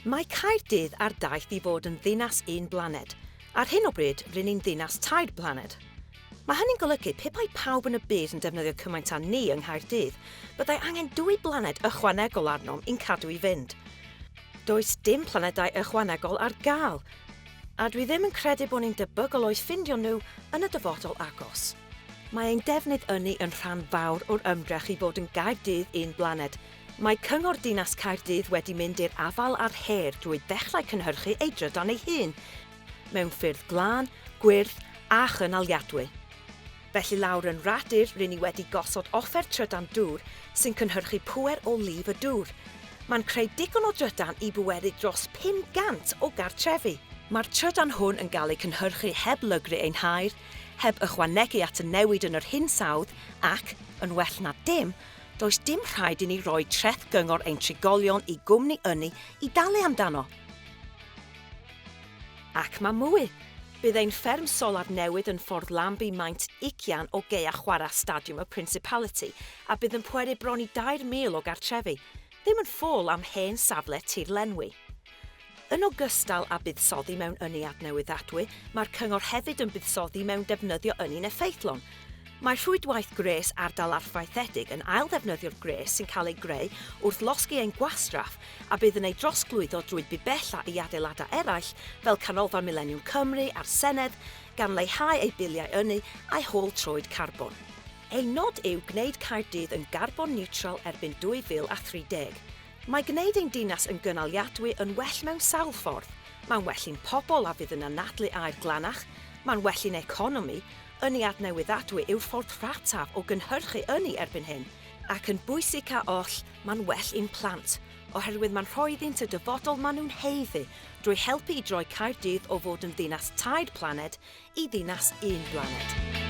Mae Caerdydd ar daith i fod yn ddinas un blaned. Ar hyn o bryd, rydyn ni'n ddinas tair blaned. Mae hynny'n golygu pe bai pawb yn y byd yn defnyddio cymaint â ni yng Nghaerdydd, byddai angen 2 blaned ychwanegol arnom i'n cadw i fynd. Does dim planedau ychwanegol ar gael, a dwi ddim yn credu bod ni'n debygol o'i ffindio nhw yn y dyfodol agos. Mae ein defnydd ynni yn rhan fawr o'r ymdrech i fod yn Caerdydd un blaned. Mae Cyngor Dinas Caerdydd wedi mynd i'r afal a'r her drwy ddechrau cynhyrchu ei drydan ei hun, mewn ffyrdd glân, gwyrdd a chynaliadwy. Felly lawr yn radur, rydyn ni wedi gosod offer trydan dŵr sy'n cynhyrchu pŵer o lif y dŵr. Mae'n creu digon o drydan i bweru dros 500 o gartrefi. Mae'r trydan hwn yn cael ei cynhyrchu heb lygru ein haer, heb ychwanegu at y newid yn yr hinsawdd ac, yn well na dim, does dim rhaid i ni roi treth gyngor ein trigolion i gwmni ynni i dalu amdano. Ac mae mwy. Bydd ein fferm solar newydd yn ffordd lambu maint ugian o gaea chwarae stadiwm y Principality a bydd yn pweru bron i 2,000 o gartrefi, ddim yn ffôl am hen safle tirlenwi. Yn ogystal â buddsoddi mewn ynni adnewyddiadwy, mae'r cyngor hefyd yn buddsoddi mewn defnyddio ynni'n effeithlon. Mae rhwydwaith gres ardal arfaethedig yn ail-ddefnyddio'r gres sy'n cael ei greu wrth losgi ein gwastraff a bydd yn ei drosglwyddo drwy bibella i adeiladau eraill fel Canolfan Mileniwm Cymru a'r Senedd gan leihau ei biliau ynni a'i hôl troed carbon. Ei nod yw gwneud Caerdydd yn carbon neutral erbyn 2030. Mae gwneud ein dinas yn gynaliadwy yn well mewn sawl ffordd. Mae'n well i'n pobl a fydd yn anadlu a'r glanach, mae'n well i'n economi, ynni adnewyddiadwy yw'r ffordd rataf o gynhyrchu ynni erbyn hyn, ac yn bwysig a oll, mae'n well i'n plant, oherwydd mae'n rhoi iddynt y dyfodol maen nhw'n heiddi drwy helpu i droi Caerdydd o fod yn ddinas tair planed i ddinas un blaned.